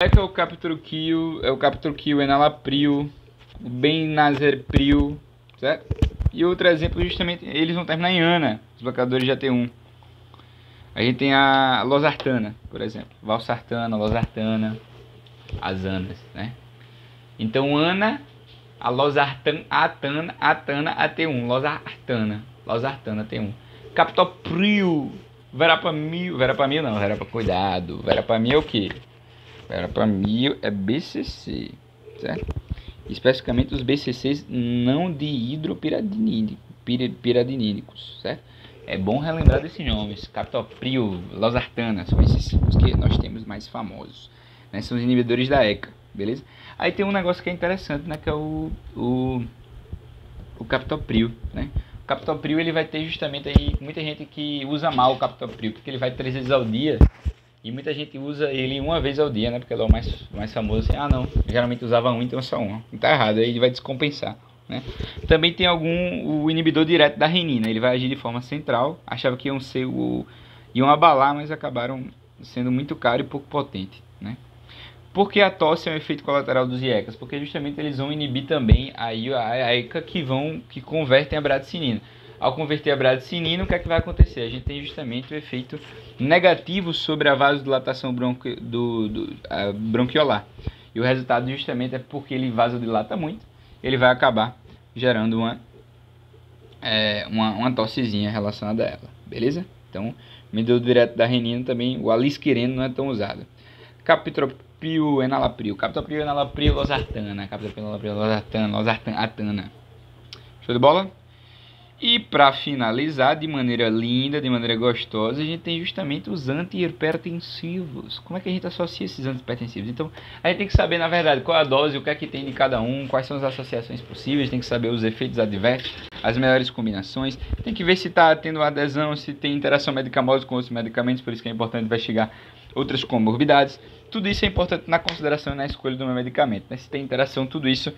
que é o captopril, é o captopril, enalapril, o benazirpril, certo? E outro exemplo, justamente, eles vão terminar em ana, os bloqueadores de AT1. A gente tem a losartana, por exemplo, valsartana, losartana, as anas, né? Então, ana, a losartana, atana, AT1, losartana T1. Captopril, verapamil não, cuidado, verapamil é o que? Verapamil é BCC, certo? Especificamente os BCCs não dihidropiradinínicos, certo? É bom relembrar desses nomes, captopril, losartana, são esses os que nós temos mais famosos, né? São os inibidores da ECA, beleza? Aí tem um negócio que é interessante, né? Que é o captopril, né? O captopril, ele vai ter justamente aí muita gente que usa mal o captopril, porque ele vai 3 vezes ao dia. E muita gente usa ele uma vez ao dia, né? Porque ele é o mais famoso assim. Ah, não. Geralmente usava um, então só um. Tá errado, aí ele vai descompensar, né? Também tem o inibidor direto da renina. Ele vai agir de forma central. Achava que iam abalar, mas acabaram sendo muito caro e pouco potente, né? Por que a tosse é um efeito colateral dos IECAs? Porque justamente eles vão inibir também a ECA que convertem a bradicinina. Ao converter a bradicinina, o que é que vai acontecer? A gente tem justamente o efeito negativo sobre a vasodilatação bronquiolar. E o resultado justamente é porque ele vasodilata muito, ele vai acabar gerando uma tossezinha relacionada a ela, beleza? Então, medidor direto da renina também, o alisquireno não é tão usado. Captopril, enalapril, losartana, losartana. Show de bola? E para finalizar, de maneira linda, de maneira gostosa, a gente tem justamente os antihipertensivos. Como é que a gente associa esses antihipertensivos? Então, a gente tem que saber, na verdade, qual é a dose, o que é que tem de cada um, quais são as associações possíveis, tem que saber os efeitos adversos, as melhores combinações, tem que ver se está tendo adesão, se tem interação medicamosa com outros medicamentos, por isso que é importante investigar outras comorbidades. Tudo isso é importante na consideração e na escolha do meu medicamento, né? Se tem interação, tudo isso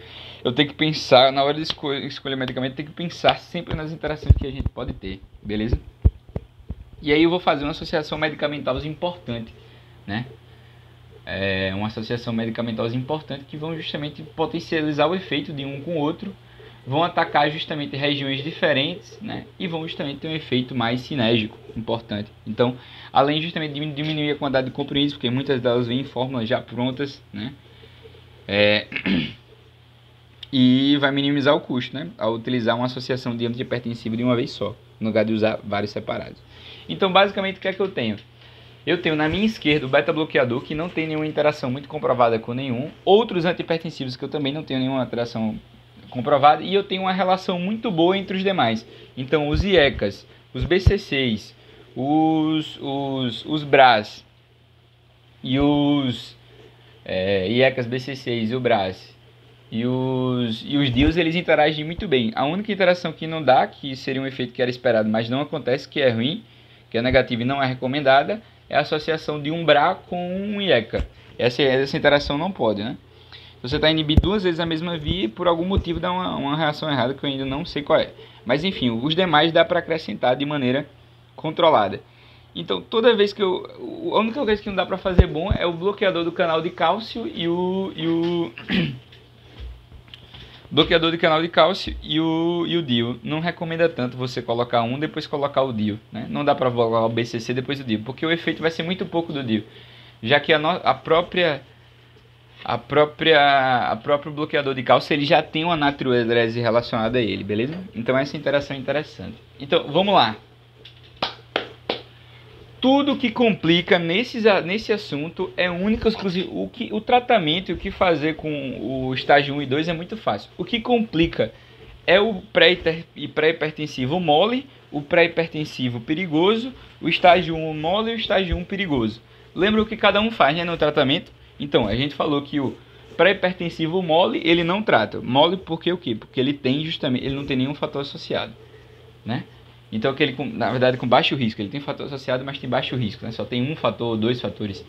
eu tenho que pensar, na hora de escolher o medicamento, tem que pensar sempre nas interações que a gente pode ter, beleza? E aí eu vou fazer uma associação medicamentosa importante, né? Uma associação medicamentosa importante que vão justamente potencializar o efeito de um com o outro, vão atacar justamente regiões diferentes, né? E vão justamente ter um efeito mais sinérgico, importante. Então, além justamente de diminuir a quantidade de comprimidos, porque muitas delas vêm em fórmulas já prontas, né? E vai minimizar o custo, né? Ao utilizar uma associação de antihipertensivo de uma vez só, no lugar de usar vários separados. Então, basicamente, o que é que eu tenho? Eu tenho na minha esquerda o beta-bloqueador, que não tem nenhuma interação muito comprovada com nenhum. Outros antihipertensivos que eu também não tenho nenhuma interação comprovada. E eu tenho uma relação muito boa entre os demais. Então, os IECAs, os BCCs, os BRAS e os IECAs, BCCs e o BRAS e os DIUs, eles interagem muito bem. A única interação que não dá, que seria um efeito que era esperado, mas não acontece, que é ruim, que é negativa e não é recomendada, é a associação de um BRA com um IECA. Essa interação não pode, né? Você está inibindo 2 vezes a mesma via e por algum motivo dá uma reação errada que eu ainda não sei qual é. Mas enfim, os demais dá para acrescentar de maneira controlada. Então, toda vez que a única coisa que não dá para fazer bom é o bloqueador do canal de cálcio e o bloqueador de canal de cálcio e o DIU. Não recomenda tanto você colocar um depois colocar o DIU, né? Não dá para colocar o BCC depois do DIU, porque o efeito vai ser muito pouco do DIU, já que a próprio bloqueador de cálcio ele já tem uma natriurease relacionada a ele, beleza? Então essa interação é interessante. Então vamos lá. Tudo que complica nesse assunto é único e exclusivo. O tratamento e o que fazer com o estágio 1 e 2 é muito fácil. O que complica é o pré-hipertensivo mole, o pré-hipertensivo perigoso, o estágio 1 mole e o estágio 1 perigoso. Lembra o que cada um faz, né, no tratamento? Então, a gente falou que o pré-hipertensivo mole, ele não trata. Mole porque o quê? Porque ele não tem nenhum fator associado, né? Então, na verdade, com baixo risco. Ele tem fator associado, mas tem baixo risco, né? Só tem um fator ou 2 fatores.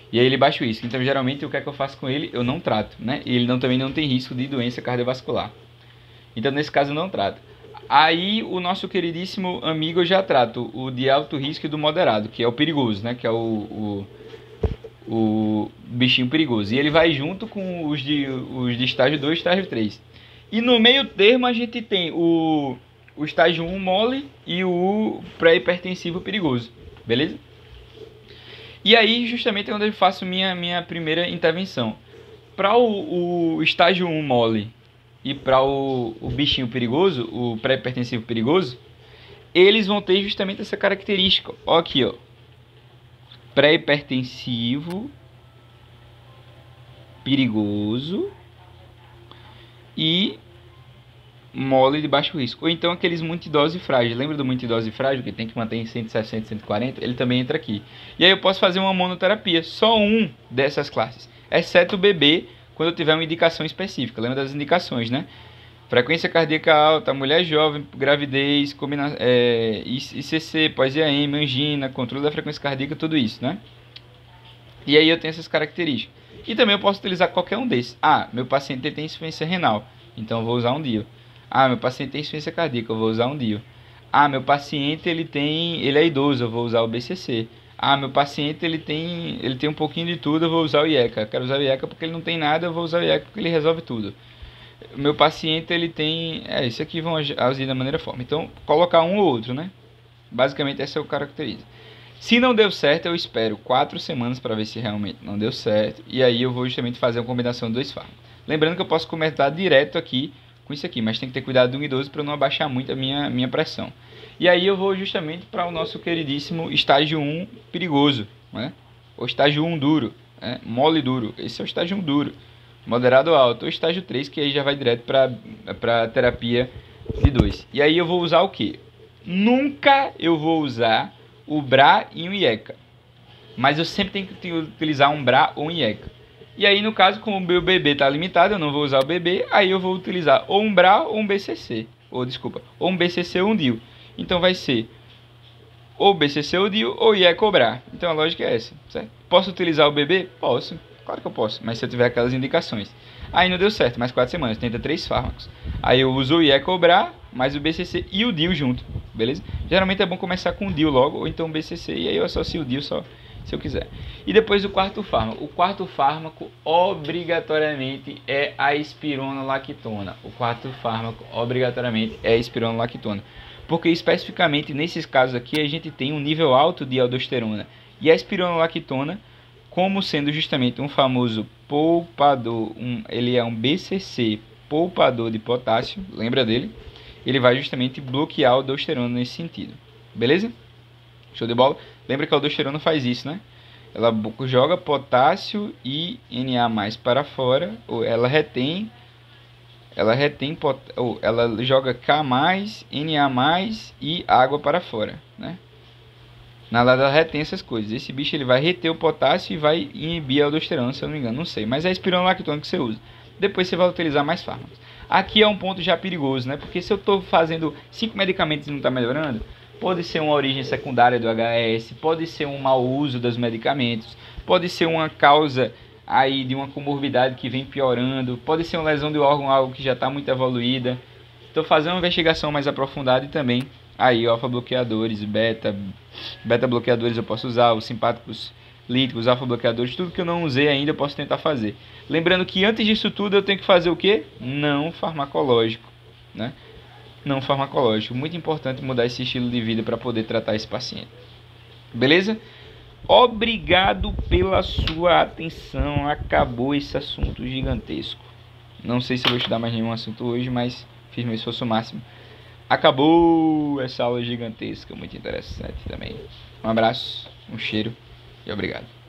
E aí ele baixo risco. Então, geralmente, o que é que eu faço com ele? Eu não trato, né? E ele também não tem risco de doença cardiovascular. Então, nesse caso, eu não trato. Aí, o nosso queridíssimo amigo eu já trato. O de alto risco e do moderado, que é o perigoso, né? Que é o o bichinho perigoso. E ele vai junto com os de estágio 2 e estágio 3. E no meio termo a gente tem o estágio 1 mole e o pré-hipertensivo perigoso. Beleza? E aí justamente é onde eu faço minha primeira intervenção. Para o estágio 1 mole e para o bichinho perigoso, o pré-hipertensivo perigoso, eles vão ter justamente essa característica. Ó aqui, ó. Pré-hipertensivo perigoso e mole de baixo risco. Ou então aqueles multidose frágil. Lembra do multidose frágil que tem que manter em 160, 140? Ele também entra aqui. E aí eu posso fazer uma monoterapia. Só um dessas classes. Exceto o bebê, quando eu tiver uma indicação específica. Lembra das indicações, né? Frequência cardíaca alta, mulher jovem, gravidez, ICC, pós-IAM, angina, controle da frequência cardíaca, tudo isso, né? E aí eu tenho essas características. E também eu posso utilizar qualquer um desses. Ah, meu paciente tem insuficiência renal, então eu vou usar um DIU. Ah, meu paciente tem insuficiência cardíaca, eu vou usar um DIU. Ah, meu paciente ele é idoso, eu vou usar o BCC. Ah, meu paciente ele tem um pouquinho de tudo, eu vou usar o IECA. Eu quero usar o IECA porque ele não tem nada, eu vou usar o IECA porque ele resolve tudo. O meu paciente ele tem, isso aqui vão agir da maneira forma. Então, colocar um ou outro, né? Basicamente essa é o caracteriza. Se não deu certo, eu espero 4 semanas para ver se realmente não deu certo. E aí eu vou justamente fazer uma combinação de 2 fármacos. Lembrando que eu posso começar direto aqui com isso aqui, mas tem que ter cuidado do idoso para não abaixar muito a minha pressão. E aí eu vou justamente para o nosso queridíssimo estágio 1 perigoso, né? O estágio 1 duro, né? Mole duro. Esse é o estágio 1 duro. Moderado alto. O estágio 3, que aí já vai direto para terapia de 2. E aí eu vou usar o que? Nunca eu vou usar o BRA e um IECA. Mas eu sempre tenho que utilizar um BRA ou um IECA. E aí, no caso, como o meu bebê está limitado, eu não vou usar o bebê, aí eu vou utilizar ou um BRA ou um BCC. Ou um BCC ou um DIU. Então vai ser ou BCC ou DIU ou IECA ou BRA. Então a lógica é essa, certo? Posso utilizar o bebê? Posso. Claro que eu posso, mas se eu tiver aquelas indicações. Aí não deu certo, mais 4 semanas, tenta 3 fármacos. Aí eu uso o IECA ou BRA, mais o BCC e o DIU junto, beleza? Geralmente é bom começar com o DIU logo, ou então o BCC, e aí eu associo o DIU só se eu quiser. E depois o quarto fármaco. O quarto fármaco obrigatoriamente é a espironolactona. O quarto fármaco obrigatoriamente é a espironolactona. Porque especificamente nesses casos aqui a gente tem um nível alto de aldosterona. E a espironolactona, como sendo justamente um famoso poupador, ele é um BCC poupador de potássio, lembra dele? Ele vai justamente bloquear a aldosterona nesse sentido, beleza? Show de bola? Lembra que a aldosterona faz isso, né? Ela joga potássio e Na+ para fora, ou ela joga K+, Na+ e água para fora, né? Na verdade, ela retém essas coisas. Esse bicho ele vai reter o potássio e vai inibir a aldosterona, se eu não me engano, não sei. Mas é a espironolactona que você usa. Depois você vai utilizar mais fármacos. Aqui é um ponto já perigoso, né? Porque se eu estou fazendo 5 medicamentos e não está melhorando, pode ser uma origem secundária do HS, pode ser um mau uso dos medicamentos, pode ser uma causa aí de uma comorbidade que vem piorando, pode ser uma lesão de órgão, algo que já está muito evoluída. Estou fazendo uma investigação mais aprofundada e também aí alfa bloqueadores, beta bloqueadores eu posso usar, os simpáticos líticos, alfa bloqueadores, tudo que eu não usei ainda eu posso tentar fazer. Lembrando que antes disso tudo eu tenho que fazer o que? Não farmacológico, né? Não farmacológico. Muito importante mudar esse estilo de vida para poder tratar esse paciente. Beleza? Obrigado pela sua atenção. Acabou esse assunto gigantesco. Não sei se eu vou estudar mais nenhum assunto hoje, mas fiz meu esforço máximo. Acabou essa aula gigantesca, muito interessante também. Um abraço, um cheiro e obrigado.